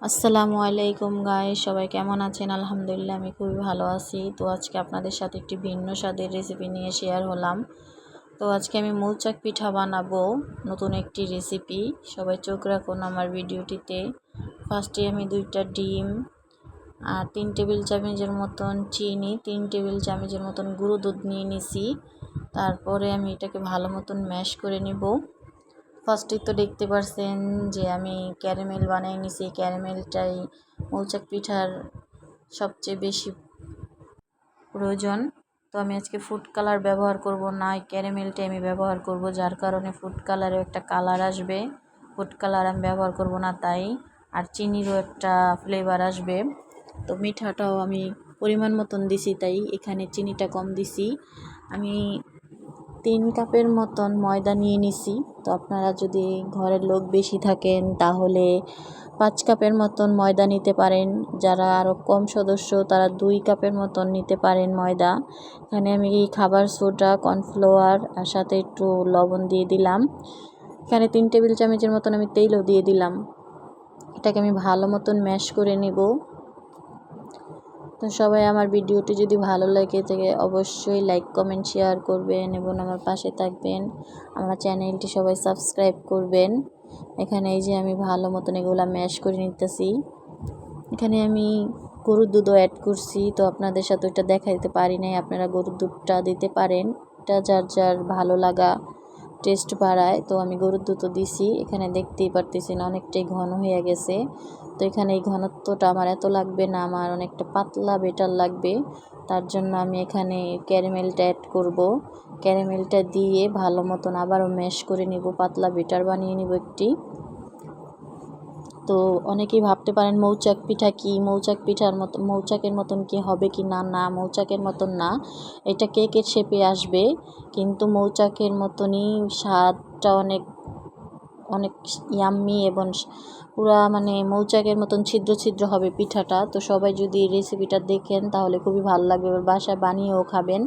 আসসালামু আলাইকুম গাইস, সবাই কেমন আছেন? আলহামদুলিল্লাহ আমি খুবই ভালো আছি। তো আজকে আপনাদের সাথে একটি ভিন্ন স্বাদের রেসিপি নিয়ে শেয়ার হলাম। তো আজকে আমি মৌচাক পিঠা বানাবো, নতুন একটি রেসিপি। সবাই চোখ রাখুন আমার ভিডিওটিতে। ফার্স্টে আমি 2টা ডিম আর 3 টেবিল চামচের মতন চিনি, 3 টেবিল চামচের মতন গুঁড়ো দুধ নিয়ে নিছি। তারপরে আমি এটাকে ভালো মতন ম্যাশ করে নেব। ফার্স্টে তো দেখতে পারছেন যে আমি ক্যারামেল বানিয়ে নিছি। ক্যারামেলটাই মৌচাক পিঠার সবচেয়ে বেশি প্রয়োজন। তো আমি আজকে ফুড কালার ব্যবহার করব না, ক্যারামেলটাই আমি ব্যবহার করব, যার কারণে ফুড কালারে একটা কালার আসবে। ফুড কালার আমি ব্যবহার করব না তাই, আর চিনিরও একটা ফ্লেভার আসবে। তো মিঠাটাও আমি পরিমাণ মতন দিছি, তাই এখানে চিনিটা কম দিছি। আমি 3 কাপের মতন ময়দা নিয়ে নিছি। তো আপনারা যদি ঘরের লোক বেশি থাকেন তাহলে 5 কাপের মতন ময়দা নিতে পারেন। যারা আরও কম সদস্য তারা 2 কাপের মতন নিতে পারেন ময়দা। এখানে আমি খাবার সোডা, কর্নফ্লাওয়ার আর সাথে একটু লবণ দিয়ে দিলাম। এখানে 3 টেবিল চামচের মতন আমি তেলও দিয়ে দিলাম। এটাকে আমি ভালো মতন ম্যাশ করে নেব। তো সবাই আমার ভিডিওটি যদি ভালো লাগে থাকে অবশ্যই লাইক, কমেন্ট, শেয়ার করবেন এবং আমার পাশে থাকবেন। আমার চ্যানেলটি সবাই সাবস্ক্রাইব করবেন। এখানে এই যে আমি ভালো মতন এগুলা ম্যাশ করে নিতেছি। এখানে আমি গরুর দুধও অ্যাড করছি, তো আপনাদের সাথে ওইটা দেখাইতে পারি নাই। আপনারা গরুর দুধটা দিতে পারেন, এটা যার যার ভালো লাগা টেস্ট বাড়ায়। তো আমি গরুর দুধও দিছি। এখানে দেখতেই পারতেছেন অনেকটাই ঘন হয়ে গেছে। তো এখানে এই ঘনত্বটা আমার এত লাগবে না, আমার অনেকটা পাতলা বেটার লাগবে। তার জন্য আমি এখানে ক্যারামেলটা অ্যাড করব। ক্যারামেলটা দিয়ে ভালো মতন আবারও ম্যাশ করে নিব, পাতলা বেটার বানিয়ে নিব একটি। তো অনেকেই ভাবতে পারেন মৌচাক পিঠা কি, মৌচাকের মতন কি হবে কি না? না, মৌচাকের মতন না, এটা কেকের শেপে আসবে, কিন্তু মৌচাকের মতনই স্বাদটা অনেক অনেক ইয়াম্মি এবং পুরা মানে মৌচাকের মতন ছিদ্র ছিদ্র হবে পিঠাটা। তো সবাই যদি রেসিপিটা দেখেন তাহলে খুবই ভালো লাগবে, এবার বাসায় বানিয়েও খাবেন।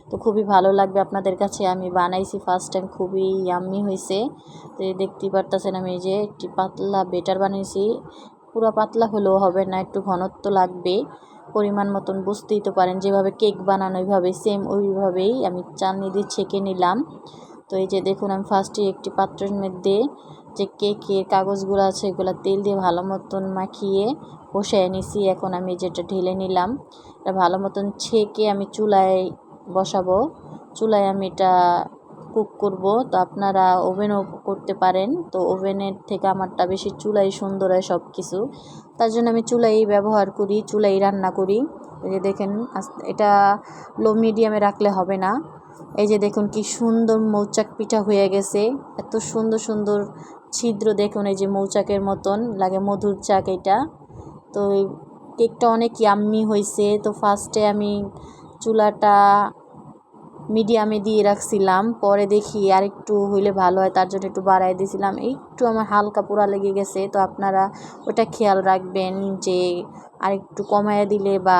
তো খুবই ভালো লাগবে আপনাদের কাছে। আমি বানাইছি ফার্স্ট টাইম, খুবই ইয়াম্মি হয়েছে। তো দেখতেই পারতেছেন আমি এই যে একটি পাতলা বেটার বানিয়েছি। পুরো পাতলা হলেও হবে না, একটু ঘনত্ব লাগবে। পরিমাণ মতন বুঝতেই তো পারেন, যেভাবে কেক বানানো ওইভাবে সেম ওইভাবেই আমি চালনি দিয়ে ছেঁকে নিলাম। তো এই যে দেখুন আমি ফার্স্টে একটি পাত্রের মধ্যে যে কেকের কাগজগুলো আছে এগুলো তেল দিয়ে ভালো মতন মাখিয়ে বসায় নিছি। এখন আমি যেটা ঢেলে নিলাম, এটা ভালো মতন ছেঁকে আমি চুলায় বসাবো। চুলায় আমি এটা কুক করব। তো আপনারা ওভেনও করতে পারেন, তো ওভেনের থেকে আমারটা বেশি চুলাই সুন্দর হয় সব কিছু, তার জন্য আমি চুলাই ব্যবহার করি, চুলাই রান্না করি। এই যে দেখেন এটা লো মিডিয়ামে রাখলে হবে না। এই যে দেখুন কি সুন্দর মৌচাক পিঠা হয়ে গেছে, এত সুন্দর সুন্দর ছিদ্র দেখুন, এই যে মৌচাকের মতন লাগে, মধুর চাক এটা। তো এই কেকটা অনেক ইয়াম্মি হয়েছে। তো ফার্স্টে আমি চুলাটা মিডিয়ামে দিয়ে রাখছিলাম, পরে দেখি আর একটু হইলে ভালো হয়, তার জন্য একটু বাড়াই দিয়েছিলাম। একটু আমার হালকা পোড়া লেগে গেছে, তো আপনারা ওটা খেয়াল রাখবেন যে আর একটু কমায় দিলে বা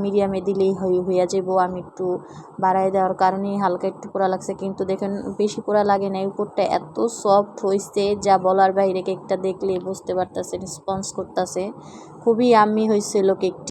মিডিয়ামে দিলেই হইয়া যাব। আমি একটু বাড়াই দেওয়ার কারণেই হালকা একটু পোড়া লাগছে, কিন্তু দেখেন বেশি পোড়া লাগে না। উপরটা এত সফট হয়েছে যা বলার বাইরে, কেকটা দেখলে বুঝতে পারতেছেন, স্পঞ্জ করতেছে, খুবই ইয়াম্মি হয়েছিল কেকটি।